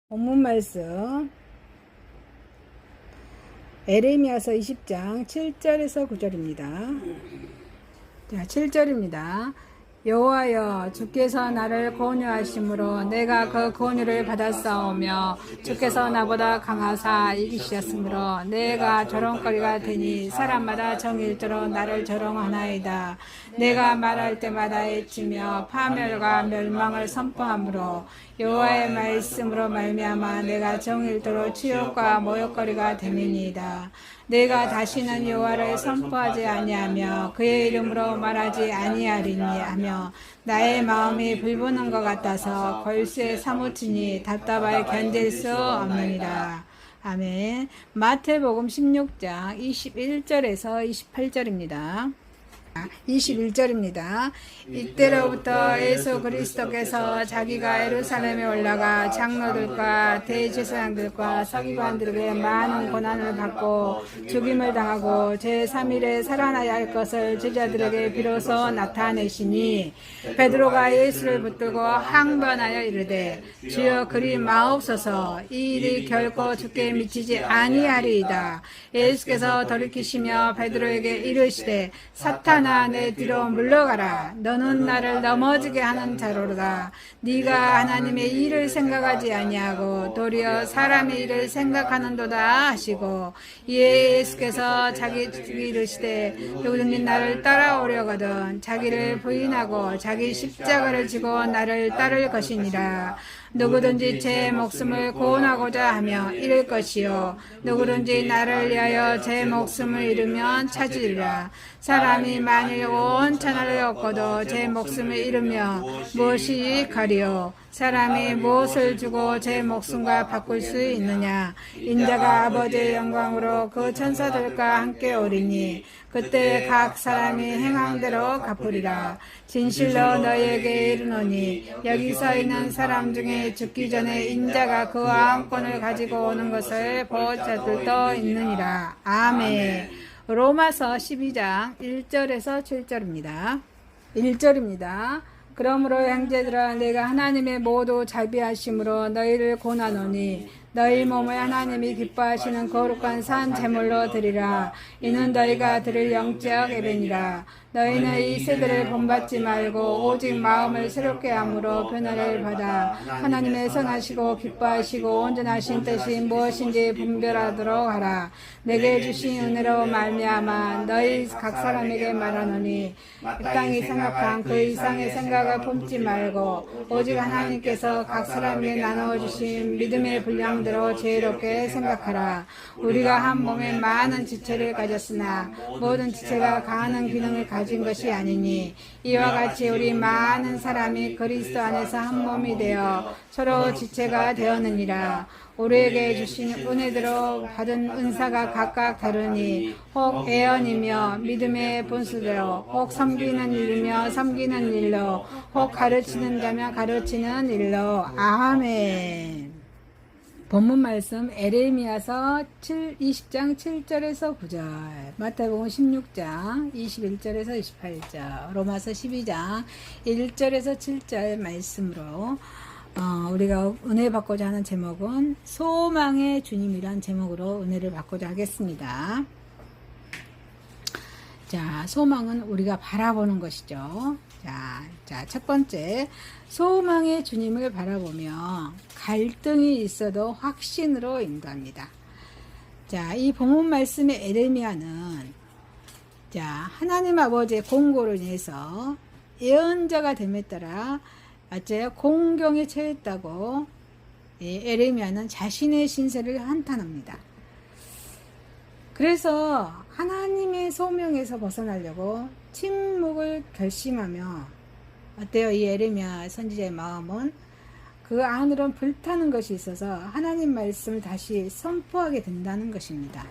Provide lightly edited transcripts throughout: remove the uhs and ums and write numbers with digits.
본문 말씀 에레미야서 20장 7절에서 9절입니다. 자, 7절입니다. 여호와여, 주께서 나를 권유하심으로 내가 그 권유를 받았사오며 주께서 나보다 강하사 이기셨으므로 내가 조롱거리가 되니 사람마다 정일대로 나를 조롱하나이다. 내가 말할 때마다 애치며 파멸과 멸망을 선포하므로 여호와의 말씀으로 말미암아 내가 정일대로 치욕과 모욕거리가 됨이니이다. 내가 다시는 여호와를 선포하지 아니하며 그의 이름으로 말하지 아니하리니 하며 나의 마음이 불붙는 것 같아서 골수에 사무치니 답답하여 견딜 수 없느니라. 아멘. 마태복음 16장 21절에서 28절입니다. 21절입니다. 이때로부터 예수 그리스도께서 자기가 예루살렘에 올라가 장로들과 대제사장들과 서기관들에게 많은 고난을 받고 죽임을 당하고 제3일에 살아나야 할 것을 제자들에게 비로소 나타내시니 베드로가 예수를 붙들고 항변하여 이르되 주여 그리 마옵소서, 이 일이 결코 주께 미치지 아니하리이다. 예수께서 돌이키시며 베드로에게 이르시되 사탄아, 내 뒤로 물러가라. 너는 나를 넘어지게 하는 자로다. 네가 하나님의 일을 생각하지 아니하고 도리어 사람의 일을 생각하는도다 하시고, 이에 예수께서 자기에게 이르시되 누구든지 나를 따라오려거든 자기를 부인하고 자기 십자가를 지고 나를 따를 것이니라. 누구든지 제 목숨을 구원하고자 하며 잃을 것이요 누구든지 나를 위하여 제 목숨을 잃으면 찾으리라. 사람이 만일 온 천하를 얻고도 제 목숨을 잃으며 무엇이 가리요? 사람이 무엇을 주고 제 목숨과 바꿀 수 있느냐? 인자가 아버지의 영광으로 그 천사들과 함께 오리니 그때 각 사람이 행한 대로 갚으리라. 진실로 너희에게 이르노니 여기 서 있는 사람 중에 죽기 전에 인자가 그 왕권을 가지고 오는 것을 볼 자들도 있느니라. 아멘. 로마서 12장 1절에서 7절입니다. 1절입니다. 그러므로 형제들아, 내가 하나님의 모두 자비하심으로 너희를 권하노니 너희 몸을 하나님이 기뻐하시는 거룩한 산 제물로 드리라. 이는 너희가 드릴 영적 예배니라. 너희는 이 세대를 본받지 말고 오직 마음을 새롭게 함으로 변화를 받아 하나님의 선하시고 기뻐하시고 온전하신 뜻이 무엇인지 분별하도록 하라. 내게 주신 은혜로 말미암아 너희 각 사람에게 말하노니 이 땅이 생각한 그 이상의 생각을 품지 말고 오직 하나님께서 각 사람에게 나누어 주신 믿음의 분량대로 지혜롭게 생각하라. 우리가 한 몸에 많은 지체를 가졌으나 모든 지체가 강한 기능을 가진 것이 아니니 이와 같이 우리 많은 사람이 그리스도 안에서 한 몸이 되어 서로 지체가 되었느니라. 우리에게 주신 은혜대로 받은 은사가 각각 다르니 혹 예언이며 믿음의 분수대로, 혹 섬기는 일이며 섬기는 일로, 혹 가르치는 자며 가르치는 일로. 아멘. 본문 말씀 에레미야서 20장 7절에서 9절, 마태복음 16장 21절에서 28절, 로마서 12장 1절에서 7절 말씀으로 우리가 은혜 받고자 하는 제목은 소망의 주님이란 제목으로 은혜를 받고자 하겠습니다. 자, 소망은 우리가 바라보는 것이죠. 자, 첫 번째, 소망의 주님을 바라보며 갈등이 있어도 확신으로 인도합니다. 자, 이 본문 말씀의 에레미야는 자, 하나님 아버지의 공고로 인해서 예언자가 됨에 따라 어째 공경에 처했다고 에레미야는 자신의 신세를 한탄합니다. 그래서 하나님의 소명에서 벗어나려고 침묵을 결심하며 어때요? 이 에레미야 선지자의 마음은 그 안으로는 불타는 것이 있어서 하나님 말씀을 다시 선포하게 된다는 것입니다.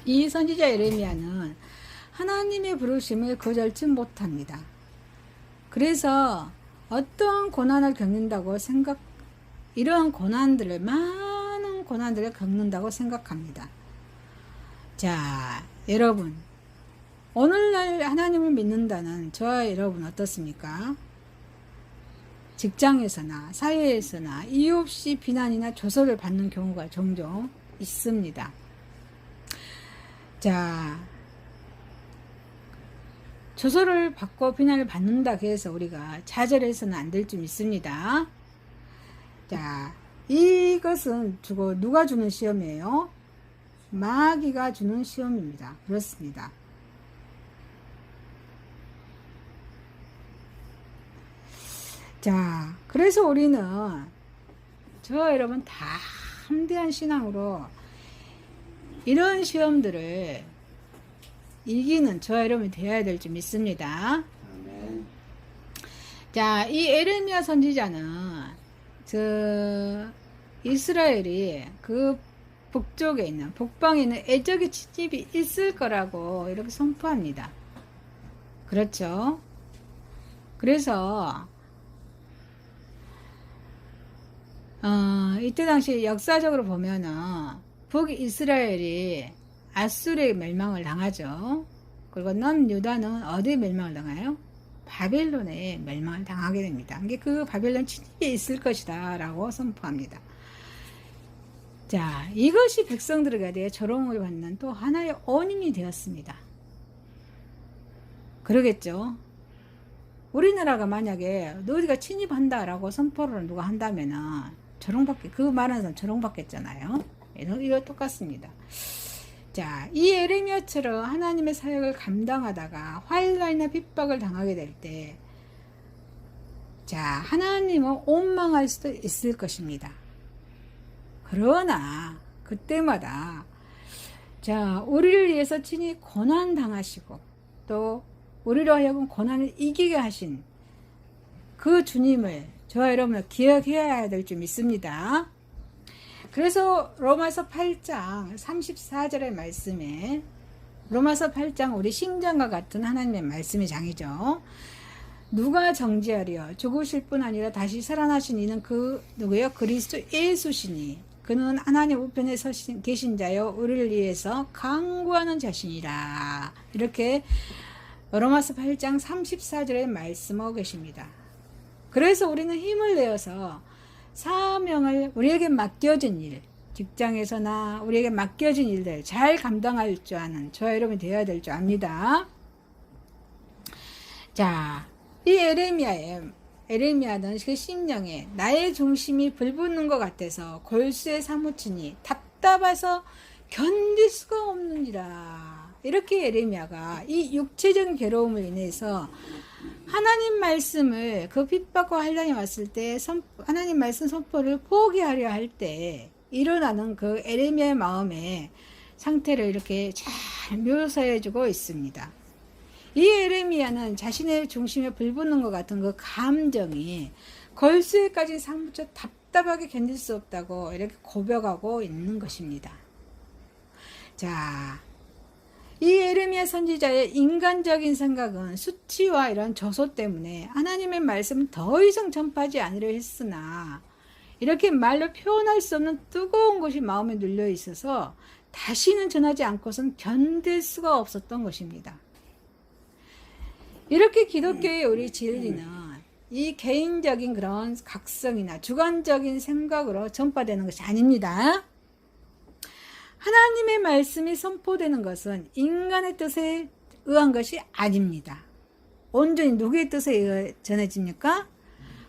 이 선지자 에레미야는 하나님의 부르심을 거절치 못합니다. 그래서 어떠한 고난을 겪는다고 이러한 고난들을, 많은 고난들을 겪는다고 생각합니다. 자, 여러분, 오늘날 하나님을 믿는다는 저와 여러분 어떻습니까? 직장에서나 사회에서나 이유 없이 비난이나 조소를 받는 경우가 종종 있습니다. 자, 조소를 받고 비난을 받는다 해서 우리가 좌절해서는 안 될 줄 믿습니다. 자, 이것은 누가 주는 시험이에요? 마귀가 주는 시험입니다. 그렇습니다. 자, 그래서 우리는 저와 여러분 다 함대한 신앙으로 이런 시험들을 이기는 저와 여러분이 되어야 될 줄 믿습니다. 아멘. 자, 이 에레미야 선지자는 이스라엘이 그 북쪽에 있는 북방에 있는 애적의 침입이 있을 거라고 이렇게 선포합니다. 그렇죠? 그래서 이때 당시 역사적으로 보면은 북이스라엘이 아수르의 멸망을 당하죠. 그리고 남유다는 어디에 멸망을 당해요? 바벨론에 멸망을 당하게 됩니다. 이게 그 바벨론 침입에 있을 것이다 라고 선포합니다. 자, 이것이 백성들에게 대해 조롱을 받는 또 하나의 원인이 되었습니다. 그러겠죠. 우리나라가 만약에 너희가 침입한다 라고 선포를 누가 한다면은 그 말하는 사람 조롱받겠잖아요. 이거 똑같습니다. 자, 이 에레미야처럼 하나님의 사역을 감당하다가 환난이나 핍박을 당하게 될 때, 자, 하나님은 원망할 수도 있을 것입니다. 그러나 그때마다 자, 우리를 위해서 친히 고난 당하시고 또 우리로 하여금 고난을 이기게 하신 그 주님을 저와 여러분은 기억해야 될 줄 믿습니다. 그래서 로마서 8장 34절의 말씀에, 로마서 8장 우리 신장과 같은 하나님의 말씀의 장이죠. 누가 정죄하리요? 죽으실 뿐 아니라 다시 살아나신 이는 누구요? 그리스도 예수시니 그는 하나님 우편에 계신 자요 우리를 위해서 강구하는 자신이라. 이렇게 로마서 8장 34절에 말씀하고 계십니다. 그래서 우리는 힘을 내어서 사명을 우리에게 맡겨진 일, 직장에서나 우리에게 맡겨진 일들 잘 감당할 줄 아는 저와 여러분이 되어야 될 줄 압니다. 자, 이 에레미야는 그 심령에 나의 중심이 불붙는 것 같아서 골수에 사무치니 답답해서 견딜 수가 없느니라. 이렇게 에레미야가 이 육체적인 괴로움을 인해서 하나님 말씀을 그 핍박과 환난이 왔을 때 하나님 말씀 선포를 포기하려 할 때 일어나는 그 에레미야의 마음의 상태를 이렇게 잘 묘사해 주고 있습니다. 이 에레미야는 자신의 중심에 불붙는 것 같은 그 감정이 걸수에까지 사무쳐 답답하게 견딜 수 없다고 이렇게 고백하고 있는 것입니다. 자, 이 에레미야 선지자의 인간적인 생각은 수치와 이런 저소 때문에 하나님의 말씀을 더 이상 전파하지 않으려 했으나 이렇게 말로 표현할 수 없는 뜨거운 것이 마음에 눌려 있어서 다시는 전하지 않고선 견딜 수가 없었던 것입니다. 이렇게 기독교의 우리 진리는 이 개인적인 그런 각성이나 주관적인 생각으로 전파되는 것이 아닙니다. 하나님의 말씀이 선포되는 것은 인간의 뜻에 의한 것이 아닙니다. 온전히 누구의 뜻에 의해 전해집니까?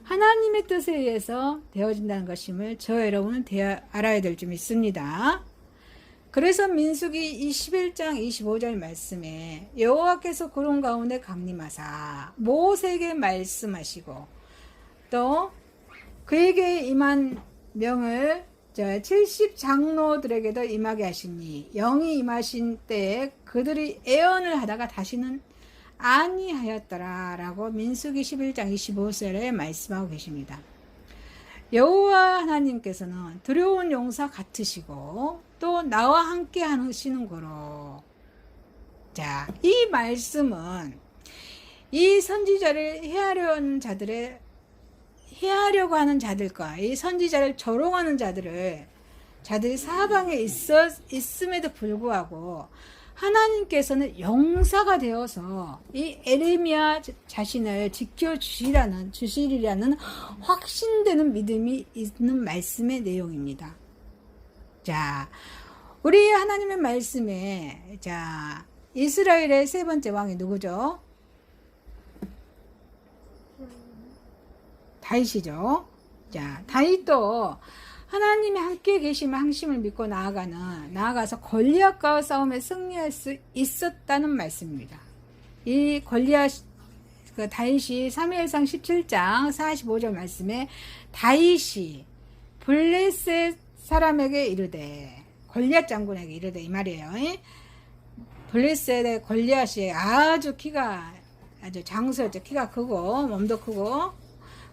하나님의 뜻에 의해서 되어진다는 것임을 저 여러분은 알아야 될 줄 믿습니다. 그래서 민수기 21장 25절 말씀에 여호와께서 구름 가운데 강림하사 모세에게 말씀하시고 또 그에게 임한 명을 70 장로들에게도 임하게 하시니 영이 임하신 때에 그들이 애언을 하다가 다시는 아니하였더라 라고 민수기 11장 25절에 말씀하고 계십니다. 여호와 하나님께서는 두려운 용사 같으시고 또 나와 함께 하시는 거로. 자, 이 말씀은 이 선지자를 해하려고 하는 자들과 이 선지자를 조롱하는 자들이 사방에 있음에도 불구하고 하나님께서는 용사가 되어서 이 에레미야 자신을 주시리라는 확신되는 믿음이 있는 말씀의 내용입니다. 자, 우리 하나님의 말씀에, 자, 이스라엘의 세 번째 왕이 누구죠? 다윗이죠. 자, 다윗도 하나님이 함께 계시면 항심을 믿고 나아가서 골리앗과 싸움에 승리할 수 있었다는 말씀입니다. 이 골리앗, 다윗이 사무엘상 17장 45절 말씀에 다윗이 블레셋 사람에게 이르되, 골리앗 장군에게 이르되, 이 말이에요. 블레셋의 골리앗이 아주 장수였죠. 키가 크고 몸도 크고,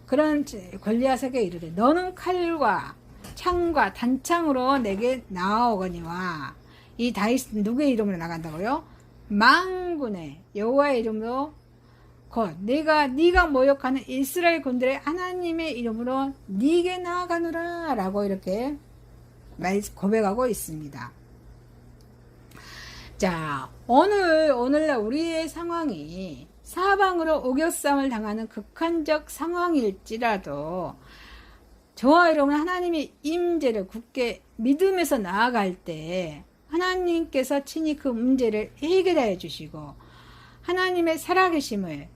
그런 골리앗에게 이르되, 너는 칼과 창과 단창으로 내게 나아오거니와. 이 다윗은 누구의 이름으로 나간다고요? 만군의 여호와의 이름으로 곧 네가 모욕하는 이스라엘 군들의 하나님의 이름으로 네게 나아가노라 라고 이렇게 고백하고 있습니다. 자, 오늘날 우리의 상황이 사방으로 우겨싸움을 당하는 극한적 상황일지라도 저와 여러분 하나님의 임재를 굳게 믿으면서 나아갈 때 하나님께서 친히 그 문제를 해결해 주시고 하나님의 살아계심을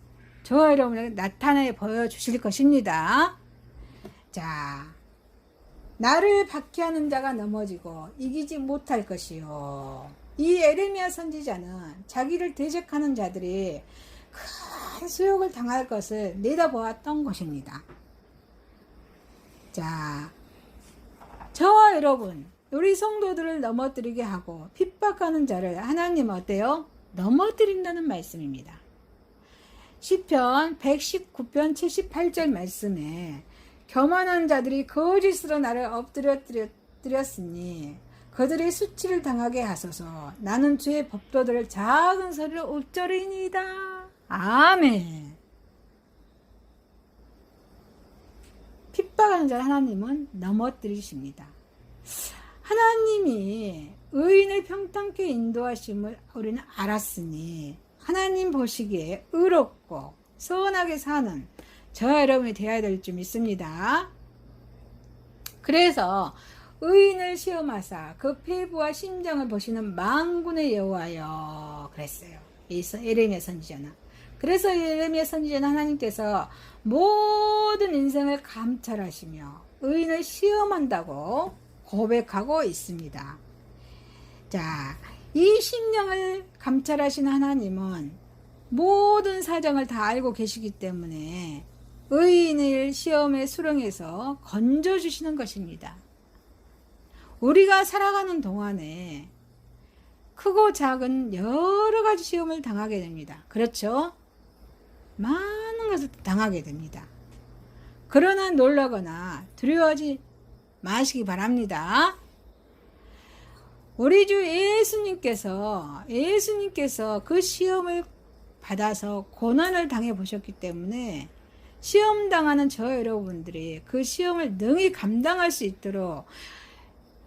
저와 여러분에게 나타내 보여주실 것입니다. 자, 나를 박해하는 자가 넘어지고 이기지 못할 것이요. 이 에레미야 선지자는 자기를 대적하는 자들이 큰 수욕을 당할 것을 내다보았던 것입니다. 자, 저와 여러분, 우리 성도들을 넘어뜨리게 하고 핍박하는 자를 하나님은 어때요? 넘어뜨린다는 말씀입니다. 시편 119편 78절 말씀에 교만한 자들이 거짓으로 나를 엎드렸으니 그들의 수치를 당하게 하소서. 나는 주의 법도들을 작은 소리로 읊조리니이다. 아멘. 핍박하는 자를 하나님은 넘어뜨리십니다. 하나님이 의인을 평탄케 인도하심을 우리는 알았으니 하나님 보시기에 의롭고 선하게 사는 저와 여러분이 되어야 될 줄 믿습니다. 그래서 의인을 시험하사 그 폐부와 심정을 보시는 만군의 여호와여 그랬어요. 에레미야 선지자는. 그래서 에레미야 선지자는 하나님께서 모든 인생을 감찰하시며 의인을 시험한다고 고백하고 있습니다. 자, 이 심령을 감찰하시는 하나님은 모든 사정을 다 알고 계시기 때문에 의인을 시험의 수렁에서 건져주시는 것입니다. 우리가 살아가는 동안에 크고 작은 여러 가지 시험을 당하게 됩니다. 그렇죠? 많은 것을 당하게 됩니다. 그러나 놀라거나 두려워하지 마시기 바랍니다. 우리 주 예수님께서 그 시험을 받아서 고난을 당해 보셨기 때문에 시험 당하는 저 여러분들이 그 시험을 능히 감당할 수 있도록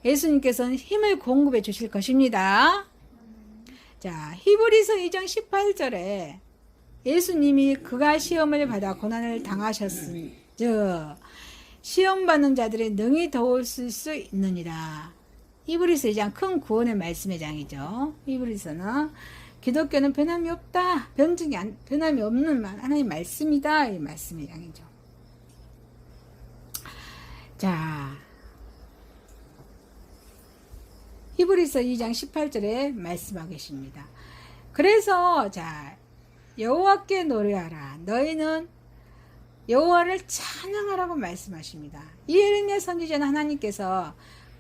예수님께서는 힘을 공급해 주실 것입니다. 자, 히브리서 2장 18절에 예수님이 그가 시험을 받아 고난을 당하셨으니 시험 받는 자들이 능히 도울 수 있느니라. 히브리서 2장 큰 구원의 말씀의 장이죠. 히브리서는 기독교는 변함이 없다. 변함이 없는 하나님의 말씀이다. 이 말씀의 장이죠. 자, 히브리서 2장 18절에 말씀하고 계십니다. 그래서 자, 여호와께 노래하라. 너희는 여호와를 찬양하라고 말씀하십니다. 이 예레미야 선지자는 하나님께서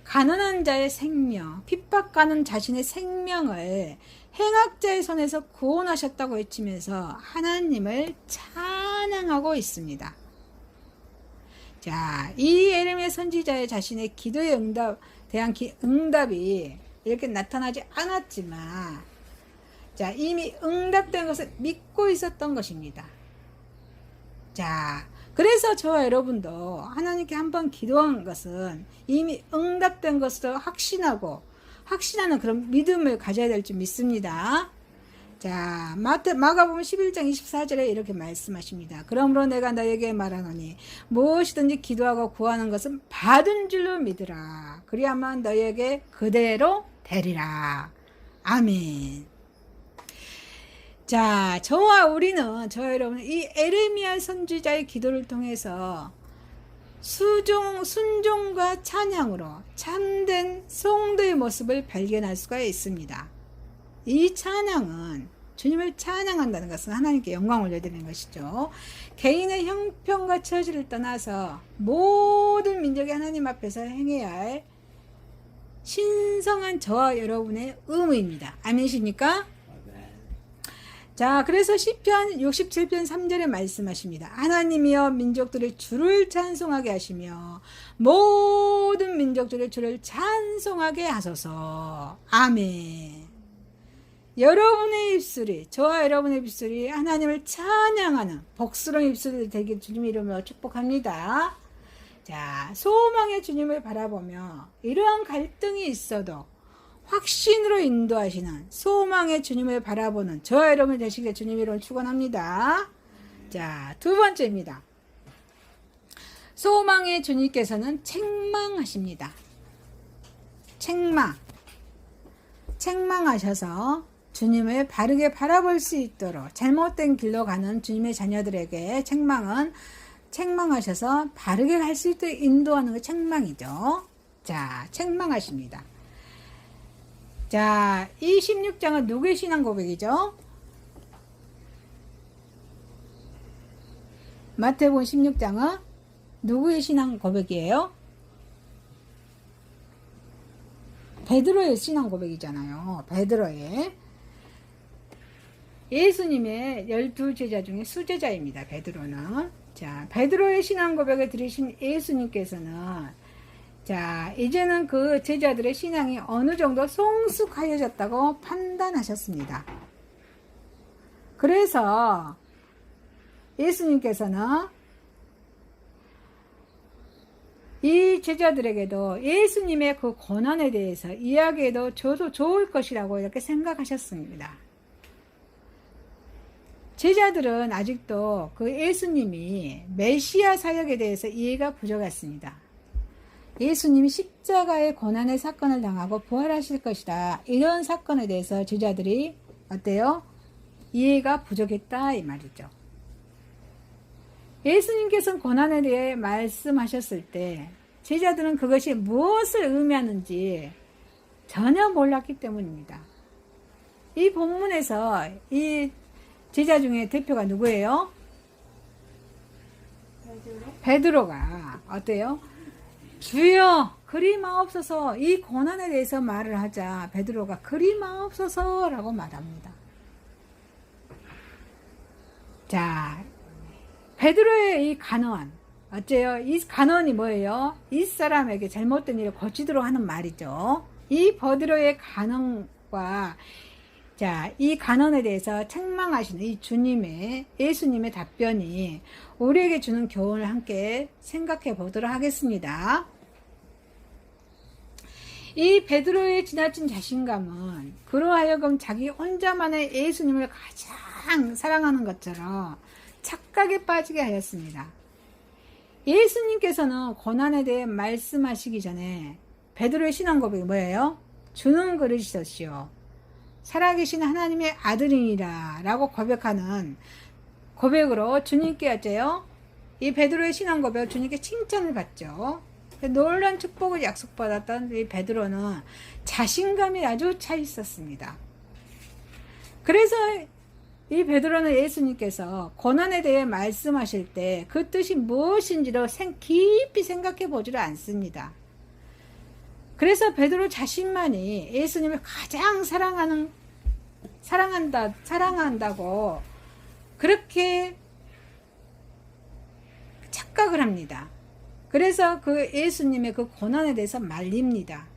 가난한 자의 생명, 핍박하는 자신의 생명을 행악자의 손에서 구원하셨다고 외치면서 하나님을 찬양하고 있습니다. 자, 이 예레미야 선지자의 자신의 기도의 응답이 이렇게 나타나지 않았지만, 자, 이미 응답된 것을 믿고 있었던 것입니다. 자, 그래서 저와 여러분도 하나님께 한번 기도한 것은 이미 응답된 것으로 확신하고 확신하는 그런 믿음을 가져야 될 줄 믿습니다. 자, 마가복음 11장 24절에 이렇게 말씀하십니다. 그러므로 내가 너에게 말하노니 무엇이든지 기도하고 구하는 것은 받은 줄로 믿으라. 그리야만 너에게 그대로 되리라. 아멘. 자, 저 여러분, 이 에레미야 선지자의 기도를 통해서 순종과 찬양으로 참된 성도의 모습을 발견할 수가 있습니다. 이 찬양은 주님을 찬양한다는 것은 하나님께 영광을 올려드리는 것이죠. 개인의 형편과 처지를 떠나서 모든 민족이 하나님 앞에서 행해야 할 신성한 저와 여러분의 의무입니다. 아멘이십니까? 자, 그래서 시편 67편 3절에 말씀하십니다. 하나님이여 민족들의 주를 찬송하게 하시며 모든 민족들의 주를 찬송하게 하소서. 아멘. 여러분의 입술이, 저와 여러분의 입술이 하나님을 찬양하는 복스러운 입술이 되길 주님 이름으로 축복합니다. 자, 소망의 주님을 바라보며 이러한 갈등이 있어도 확신으로 인도하시는 소망의 주님을 바라보는 저와 여러분 되시길 주님 이름으로 축원합니다. 자, 두 번째입니다. 소망의 주님께서는 책망하십니다. 책망하셔서 주님을 바르게 바라볼 수 있도록 잘못된 길로 가는 주님의 자녀들에게 책망하셔서 바르게 갈 수 있도록 인도하는 게 책망이죠. 자, 책망하십니다. 자, 이 16장은 누구의 신앙 고백이죠? 마태복음 16장은 누구의 신앙 고백이에요? 베드로의 신앙 고백이잖아요. 베드로의. 예수님의 12제자 중에 수제자입니다. 베드로는. 자, 베드로의 신앙 고백을 들으신 예수님께서는 자, 이제는 그 제자들의 신앙이 어느 정도 성숙하여졌다고 판단하셨습니다. 그래서 예수님께서는 이 제자들에게도 예수님의 그 고난에 대해서 이야기해도 줘도 좋을 것이라고 이렇게 생각하셨습니다. 제자들은 아직도 그 예수님이 메시아 사역에 대해서 이해가 부족했습니다. 예수님이 십자가의 고난의 사건을 당하고 부활하실 것이다. 이런 사건에 대해서 제자들이 어때요? 이해가 부족했다 이 말이죠. 예수님께서는 고난에 대해 말씀하셨을 때 제자들은 그것이 무엇을 의미하는지 전혀 몰랐기 때문입니다. 이 본문에서 이 제자 중에 대표가 누구예요? 베드로가 어때요? 주여 그리 마옵소서. 이 고난에 대해서 말을 하자 베드로가 그리 마옵소서 라고 말합니다. 자, 베드로의 이 간언 어째요? 이 간언이 뭐예요? 이 사람에게 잘못된 일을 고치도록 하는 말이죠. 이 베드로의 간언과 자, 이 간언에 대해서 책망하시는 이 예수님의 답변이 우리에게 주는 교훈을 함께 생각해 보도록 하겠습니다. 이 베드로의 지나친 자신감은 그로 하여금 자기 혼자만의 예수님을 가장 사랑하는 것처럼 착각에 빠지게 하였습니다. 예수님께서는 고난에 대해 말씀하시기 전에 베드로의 신앙 고백이 뭐예요? 주는 그리스도시요 살아계신 하나님의 아들이니라 라고 고백하는 고백으로 주님께 어째요? 이 베드로의 신앙 고백을 주님께 칭찬을 받죠. 놀라운 축복을 약속받았던 이 베드로는 자신감이 아주 차 있었습니다. 그래서 이 베드로는 예수님께서 고난에 대해 말씀하실 때 그 뜻이 무엇인지를 깊이 생각해 보지를 않습니다. 그래서 베드로 자신만이 예수님을 가장 사랑한다고 그렇게 착각을 합니다. 그래서 그 예수님의 그 고난에 대해서 말립니다.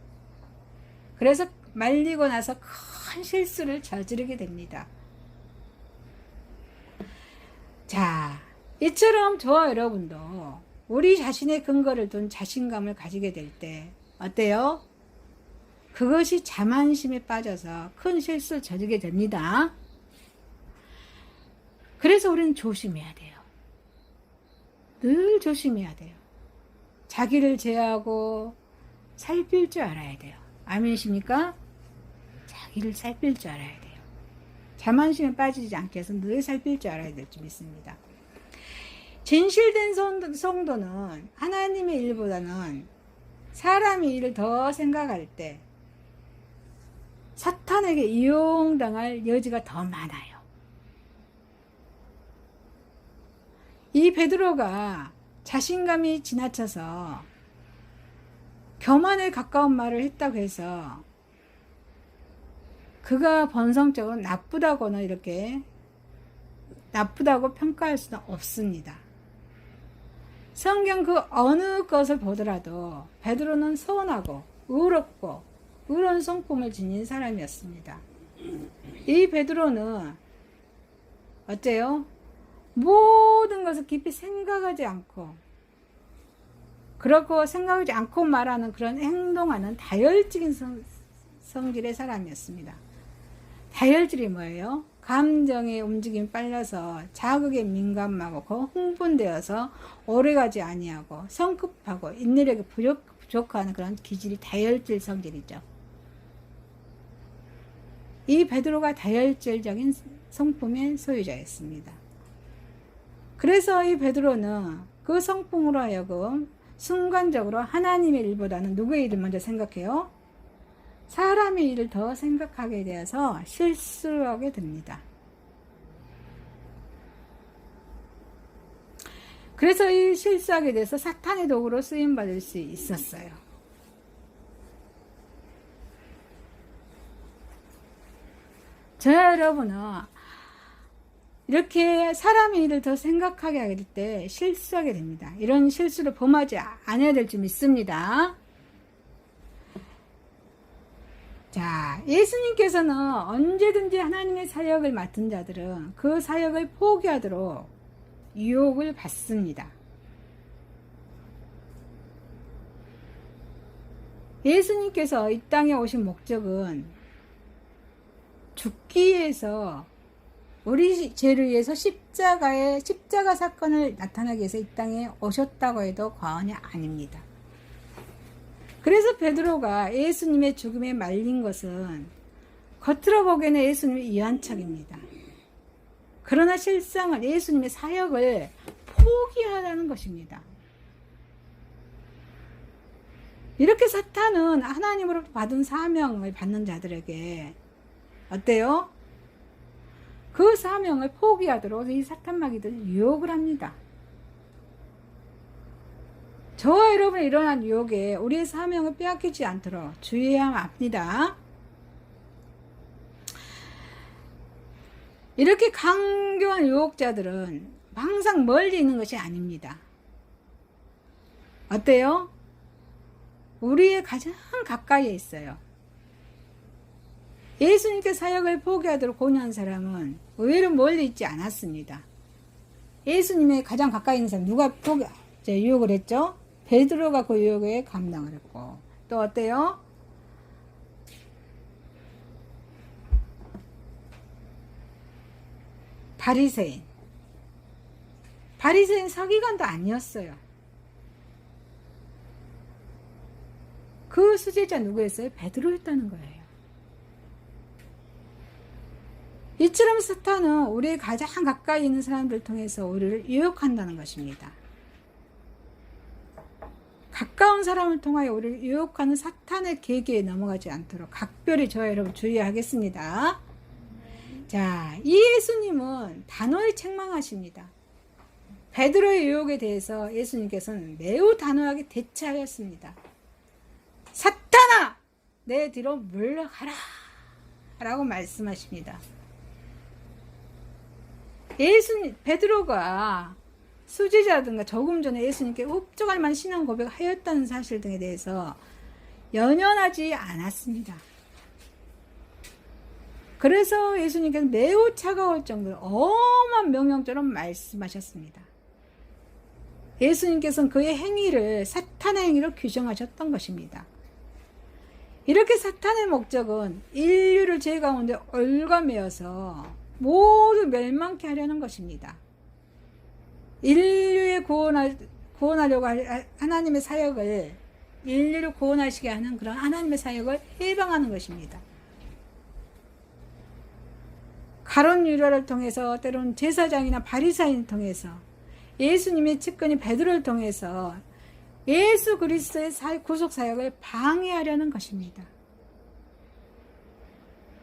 그래서 말리고 나서 큰 실수를 저지르게 됩니다. 자, 이처럼 저와 여러분도 우리 자신의 근거를 둔 자신감을 가지게 될 때 어때요? 그것이 자만심에 빠져서 큰 실수를 저지르게 됩니다. 그래서 우리는 조심해야 돼요. 늘 조심해야 돼요. 자기를 제어하고 살필 줄 알아야 돼요. 아멘이십니까? 자기를 살필 줄 알아야 돼요. 자만심에 빠지지 않게 해서 늘 살필 줄 알아야 될 줄 믿습니다. 진실된 성도는 하나님의 일보다는 사람의 일을 더 생각할 때 사탄에게 이용당할 여지가 더 많아요. 이 베드로가 자신감이 지나쳐서 교만에 가까운 말을 했다고 해서 그가 본성적으로 나쁘다고는 이렇게 나쁘다고 평가할 수는 없습니다. 성경 그 어느 것을 보더라도 베드로는 선하고 의롭고 의로운 성품을 지닌 사람이었습니다. 이 베드로는 어때요? 모든 것을 깊이 생각하지 않고 그렇고 생각하지 않고 말하는 그런 행동하는 다혈질인 성질의 사람이었습니다. 다혈질이 뭐예요? 감정의 움직임이 빨라서 자극에 민감하고 흥분되어서 오래가지 아니하고 성급하고 인내력이 부족한 그런 기질이 다혈질 성질이죠. 이 베드로가 다혈질적인 성품의 소유자였습니다. 그래서 이 베드로는 그 성품으로 하여금 순간적으로 하나님의 일보다는 누구의 일을 먼저 생각해요? 사람의 일을 더 생각하게 되어서 실수하게 됩니다. 그래서 이 실수하게 돼서 사탄의 도구로 쓰임받을 수 있었어요. 저와 여러분은 이렇게 사람의 일을 더 생각하게 하게 될 때 실수하게 됩니다. 이런 실수를 범하지 않아야 될 줄 믿습니다. 자, 예수님께서는 언제든지 하나님의 사역을 맡은 자들은 그 사역을 포기하도록 유혹을 받습니다. 예수님께서 이 땅에 오신 목적은 죽기 위해서 우리 죄를 위해서 십자가 사건을 나타나기 위해서 이 땅에 오셨다고 해도 과언이 아닙니다. 그래서 베드로가 예수님의 죽음에 말린 것은 겉으로 보기에는 예수님의 이한척입니다. 그러나 실상은 예수님의 사역을 포기하라는 것입니다. 이렇게 사탄은 하나님으로부터 받은 사명을 받는 자들에게 어때요? 그 사명을 포기하도록 이 사탄마귀들은 유혹을 합니다. 저와 여러분이 일어난 유혹에 우리의 사명을 빼앗기지 않도록 주의해야 합니다. 이렇게 강경한 유혹자들은 항상 멀리 있는 것이 아닙니다. 어때요? 우리의 가장 가까이에 있어요. 예수님께 사역을 포기하도록 권유한 사람은 의외로 멀리 있지 않았습니다. 예수님의 가장 가까이 있는 사람 누가 유혹을 했죠? 베드로가 그 유혹에 감당을 했고, 또 어때요? 바리새인 서기관도 아니었어요. 그 수제자 누구였어요? 베드로였다는 거예요. 이처럼 사탄은 우리의 가장 가까이 있는 사람들을 통해서 우리를 유혹한다는 것입니다. 가까운 사람을 통하여 우리를 유혹하는 사탄의 계기에 넘어가지 않도록 각별히 저와 여러분 주의하겠습니다. 자, 이 예수님은 단호히 책망하십니다. 베드로의 유혹에 대해서 예수님께서는 매우 단호하게 대처하였습니다. 사탄아! 내 뒤로 물러가라! 라고 말씀하십니다. 베드로가 수제자든가 조금 전에 예수님께 흡족할 만한 신앙 고백을 하였다는 사실 등에 대해서 연연하지 않았습니다. 그래서 예수님께서 매우 차가울 정도로 엄한 명령처럼 말씀하셨습니다. 예수님께서는 그의 행위를 사탄의 행위로 규정하셨던 것입니다. 이렇게 사탄의 목적은 인류를 죄 가운데 올가매어서 모두 멸망케 하려는 것입니다. 인류를 구원하려고 할 하나님의 사역을, 인류를 구원하시게 하는 그런 하나님의 사역을 해방하는 것입니다. 가룟 유다를 통해서, 때로는 제사장이나 바리사인을 통해서, 예수님의 측근인 베드로를 통해서 예수 그리스도의 구속 사역을 방해하려는 것입니다.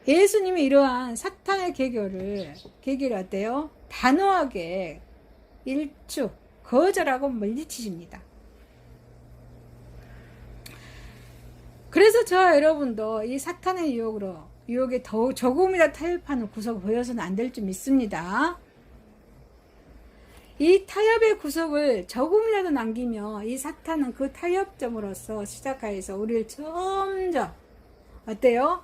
예수님이 이러한 사탄의 계계를 어때요? 단호하게 일축, 거절하고 물리치십니다. 그래서 저와 여러분도 이 사탄의 유혹에 더욱 조금이라도 타협하는 구석을 보여서는 안 될 줄 믿습니다. 이 타협의 구석을 조금이라도 남기며 이 사탄은 그 타협점으로서 시작하여서 우리를 점점, 어때요?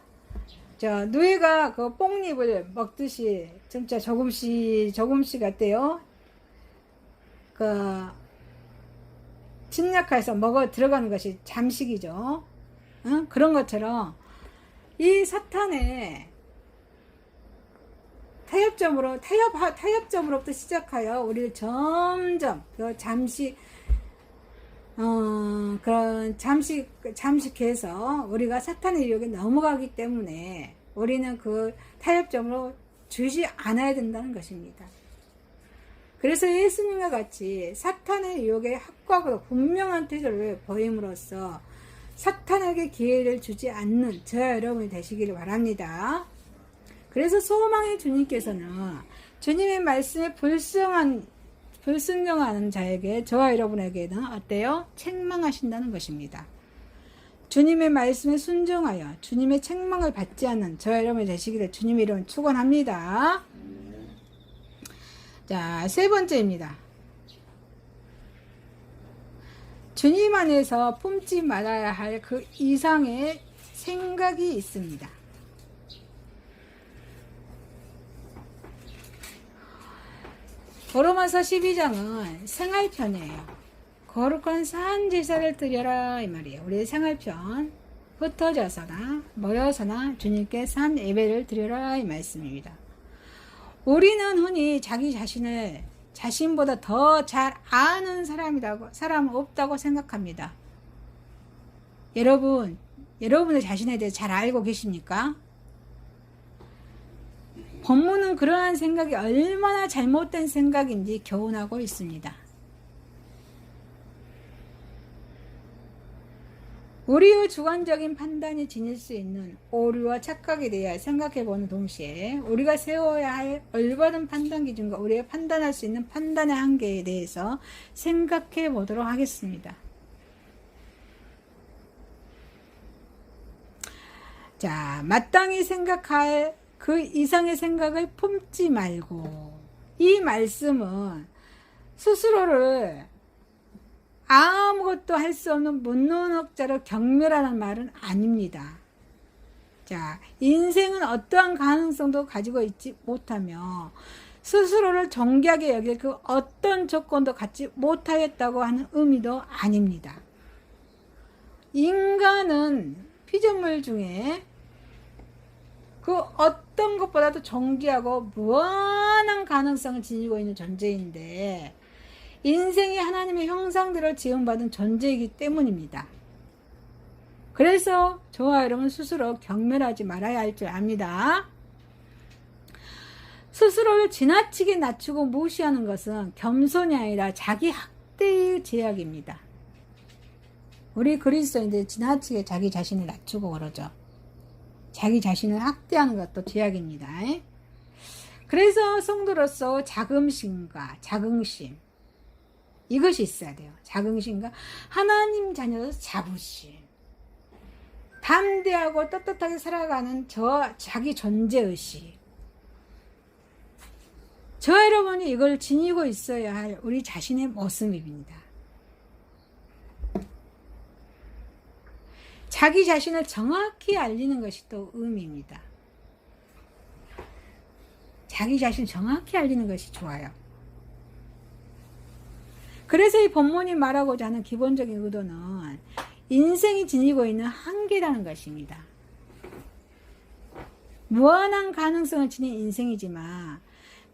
누에가 그 뽕잎을 먹듯이 진짜 조금씩 어때요? 침략해서 먹어 들어가는 것이 잠식이죠. 응? 그런 것처럼 이 사탄의 타협점으로부터 시작하여 우리를 점점 그 잠식해서 우리가 사탄의 유혹에 넘어가기 때문에 우리는 그 타협점으로 주지 않아야 된다는 것입니다. 그래서 예수님과 같이 사탄의 유혹에 확고하고 분명한 태도를 보임으로써 사탄에게 기회를 주지 않는 저와 여러분이 되시기를 바랍니다. 그래서 소망의 주님께서는 주님의 말씀에 불순종하는 자에게, 저와 여러분에게는 어때요? 책망하신다는 것입니다. 주님의 말씀에 순종하여 주님의 책망을 받지 않는 저와 여러분이 되시기를 주님의 이름으로 축원합니다. 자, 세 번째입니다. 주님 안에서 품지 말아야 할 그 이상의 생각이 있습니다. 로마서 12장은 생활편이에요. 거룩한 산 제사를 드려라 이 말이에요. 우리의 생활편, 흩어져서나 모여서나 주님께 산 예배를 드려라 이 말씀입니다. 우리는 흔히 자기 자신을 자신보다 더 잘 아는 사람은 없다고 생각합니다. 여러분의 자신에 대해 잘 알고 계십니까? 본문은 그러한 생각이 얼마나 잘못된 생각인지 교훈하고 있습니다. 우리의 주관적인 판단이 지닐 수 있는 오류와 착각에 대해 생각해보는 동시에 우리가 세워야 할 올바른 판단 기준과 우리가 판단할 수 있는 판단의 한계에 대해서 생각해 보도록 하겠습니다. 자, 마땅히 생각할 그 이상의 생각을 품지 말고, 이 말씀은 스스로를 아무것도 할 수 없는 문노넉자로 경멸하는 말은 아닙니다. 자, 인생은 어떠한 가능성도 가지고 있지 못하며 스스로를 존귀하게 여길 그 어떤 조건도 갖지 못하였다고 하는 의미도 아닙니다. 인간은 피조물 중에 그 어떤 것보다도 존귀하고 무한한 가능성을 지니고 있는 존재인데, 인생이 하나님의 형상대로 지음받은 존재이기 때문입니다. 그래서 저와 여러분 스스로 경멸하지 말아야 할 줄 압니다. 스스로를 지나치게 낮추고 무시하는 것은 겸손이 아니라 자기 학대의 제약입니다. 우리 그리스도인들 지나치게 자기 자신을 낮추고 그러죠. 자기 자신을 학대하는 것도 제약입니다. 그래서 성도로서 자긍심과 자긍심, 이것이 있어야 돼요. 자긍심과 하나님 자녀로서 자부심, 담대하고 떳떳하게 살아가는 자기 존재의식, 저와 여러분이 이걸 지니고 있어야 할 우리 자신의 모습입니다. 자기 자신을 정확히 알리는 것이 또 의미입니다. 자기 자신을 정확히 알리는 것이 좋아요. 그래서 이 본문이 말하고자 하는 기본적인 의도는 인생이 지니고 있는 한계라는 것입니다. 무한한 가능성을 지닌 인생이지만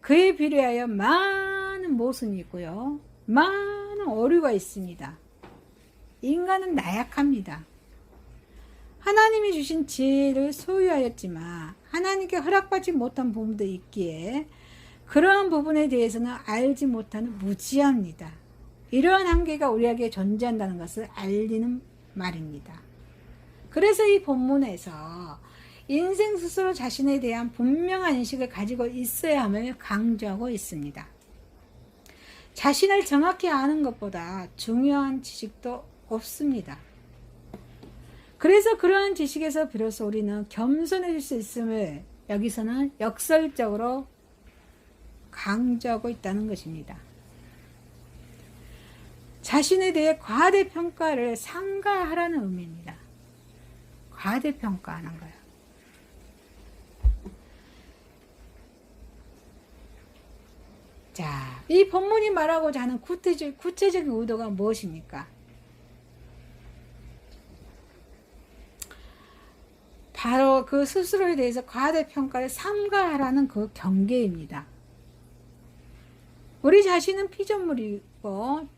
그에 비례하여 많은 모순이 있고요. 많은 오류가 있습니다. 인간은 나약합니다. 하나님이 주신 지혜를 소유하였지만 하나님께 허락받지 못한 부분도 있기에 그러한 부분에 대해서는 알지 못하는 무지합니다. 이러한 한계가 우리에게 존재한다는 것을 알리는 말입니다. 그래서 이 본문에서 인생 스스로 자신에 대한 분명한 인식을 가지고 있어야 함을 강조하고 있습니다. 자신을 정확히 아는 것보다 중요한 지식도 없습니다. 그래서 그러한 지식에서 비로소 우리는 겸손해질 수 있음을 여기서는 역설적으로 강조하고 있다는 것입니다. 자신에 대해 과대평가를 삼가하라는 의미입니다. 과대평가하는 거예요. 자, 이 본문이 말하고자 하는 구체적인 의도가 무엇입니까? 바로 그 스스로에 대해서 과대평가를 삼가하라는 그 경계입니다. 우리 자신은 피조물이고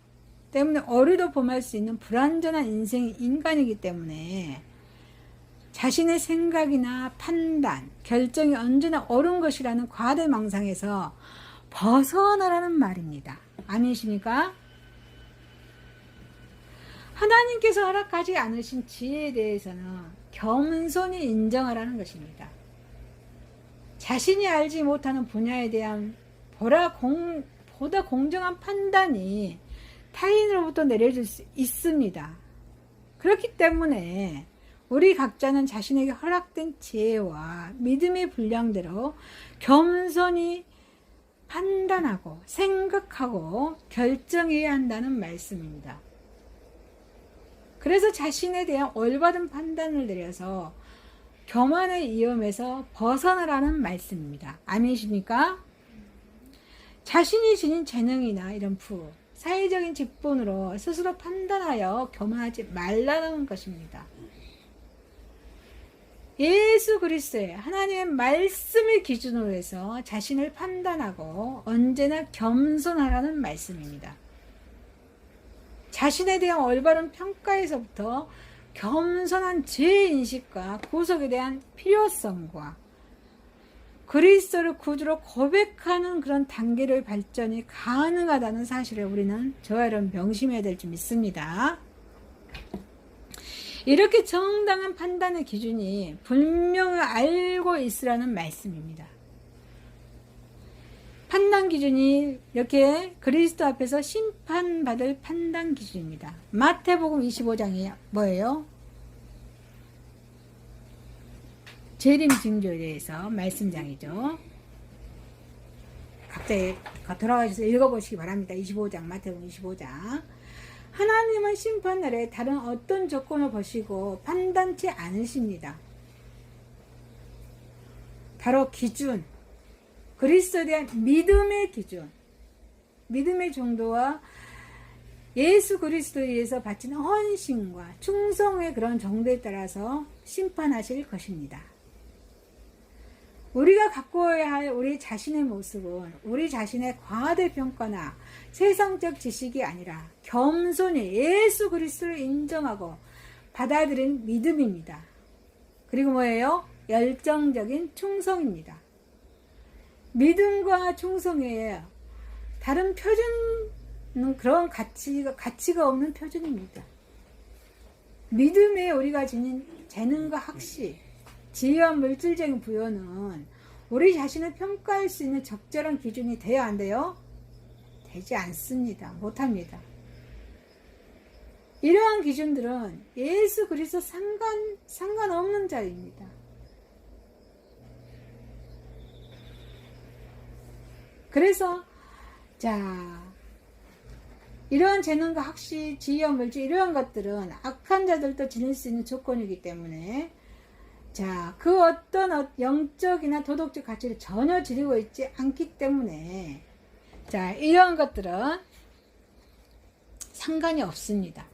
때문에 어리도 범할 수 있는 불완전한 인생의 인간이기 때문에 자신의 생각이나 판단, 결정이 언제나 옳은 것이라는 과대망상에서 벗어나라는 말입니다. 아멘이십니까? 하나님께서 허락하지 않으신 지혜에 대해서는 겸손히 인정하라는 것입니다. 자신이 알지 못하는 분야에 대한 보다 공정한 판단이 타인으로부터 내려질 수 있습니다. 그렇기 때문에 우리 각자는 자신에게 허락된 지혜와 믿음의 분량대로 겸손히 판단하고 생각하고 결정해야 한다는 말씀입니다. 그래서 자신에 대한 올바른 판단을 내려서 교만의 위험에서 벗어나라는 말씀입니다. 아멘이십니까? 자신이 지닌 재능이나 이런 사회적인 직분으로 스스로 판단하여 교만하지 말라는 것입니다. 예수 그리스도의 하나님의 말씀을 기준으로 해서 자신을 판단하고 언제나 겸손하라는 말씀입니다. 자신에 대한 올바른 평가에서부터 겸손한 죄인식과 구속에 대한 필요성과 그리스도를 구주로 고백하는 그런 단계를 발전이 가능하다는 사실을 우리는 저와 여러분 명심해야 될 줄 믿습니다. 이렇게 정당한 판단의 기준이 분명히 알고 있으라는 말씀입니다. 판단 기준이 이렇게 그리스도 앞에서 심판받을 판단 기준입니다. 마태복음 25장이 뭐예요? 재림 징조에 대해서 말씀장이죠. 갑자기 돌아가셔서 읽어보시기 바랍니다. 25장, 마태복음 25장. 하나님은 심판날에 다른 어떤 조건을 보시고 판단치 않으십니다. 바로 기준, 그리스도에 대한 믿음의 기준, 믿음의 정도와 예수 그리스도에 의해서 바치는 헌신과 충성의 그런 정도에 따라서 심판하실 것입니다. 우리가 가꾸어야 할 우리 자신의 모습은 우리 자신의 과대평가나 세상적 지식이 아니라 겸손히 예수 그리스도를 인정하고 받아들인 믿음입니다. 그리고 뭐예요? 열정적인 충성입니다. 믿음과 충성에 다른 표준은 그런 가치가 없는 표준입니다. 믿음에 우리가 지닌 재능과 학식, 지혜와 물질적인 부여는 우리 자신을 평가할 수 있는 적절한 기준이 돼야 안 돼요? 되지 않습니다. 못합니다. 이러한 기준들은 예수 그리스도 상관없는 자입니다. 그래서 이러한 재능과 학식, 지혜와 물질 이러한 것들은 악한 자들도 지닐 수 있는 조건이기 때문에 그 어떤 영적이나 도덕적 가치를 전혀 지니고 있지 않기 때문에 이러한 것들은 상관이 없습니다.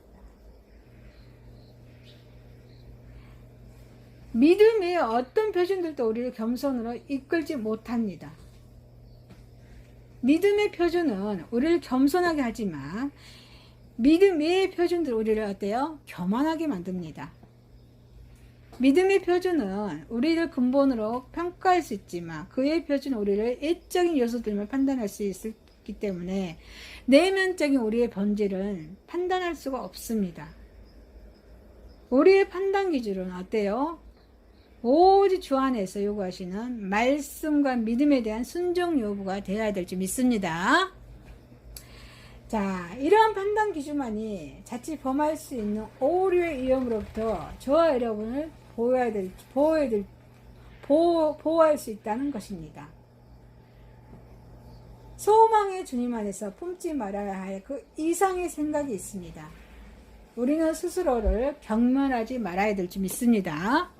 믿음의 어떤 표준들도 우리를 겸손으로 이끌지 못합니다. 믿음의 표준은 우리를 겸손하게 하지만 믿음의 표준들 우리를 어때요? 교만하게 만듭니다. 믿음의 표준은 우리를 근본으로 평가할 수 있지만 그의 표준은 우리를 외적인 요소들만 판단할 수 있기 때문에 내면적인 우리의 본질을 판단할 수가 없습니다. 우리의 판단 기준은 어때요? 오직 주 안에서 요구하시는 말씀과 믿음에 대한 순종 여부가 되어야 될지 믿습니다. 자, 이러한 판단 기준만이 자칫 범할 수 있는 오류의 위험으로부터 저와 여러분을 보호할 수 있다는 것입니다. 소망의 주님 안에서 품지 말아야 할 그 이상의 생각이 있습니다. 우리는 스스로를 경멸하지 말아야 될지 믿습니다.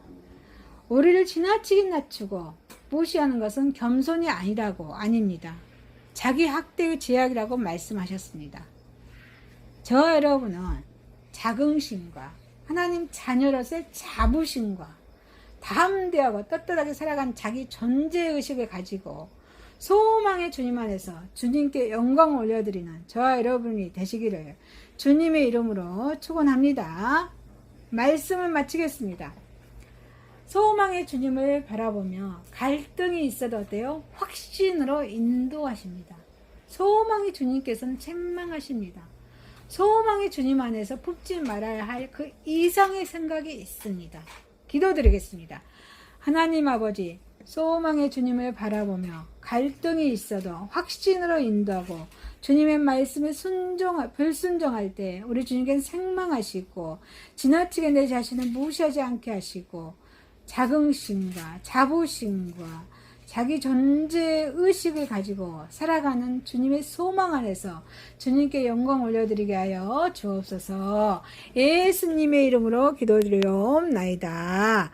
우리를 지나치게 낮추고 무시하는 것은 겸손이 아닙니다. 자기 학대의 제약이라고 말씀하셨습니다. 저와 여러분은 자긍심과 하나님 자녀로서의 자부심과 담대하고 떳떳하게 살아간 자기 존재의식을 가지고 소망의 주님 안에서 주님께 영광을 올려드리는 저와 여러분이 되시기를 주님의 이름으로 축원합니다. 말씀을 마치겠습니다. 소망의 주님을 바라보며 갈등이 있어도 어때요? 확신으로 인도하십니다. 소망의 주님께서는 책망하십니다. 소망의 주님 안에서 품지 말아야 할 그 이상의 생각이 있습니다. 기도드리겠습니다. 하나님 아버지, 소망의 주님을 바라보며 갈등이 있어도 확신으로 인도하고 주님의 말씀에 불순종할 때 우리 주님께서 책망하시고 지나치게 내 자신을 무시하지 않게 하시고 자긍심과 자부심과 자기 존재 의식을 가지고 살아가는 주님의 소망 안에서 주님께 영광 올려드리게 하여 주옵소서. 예수님의 이름으로 기도드리옵나이다.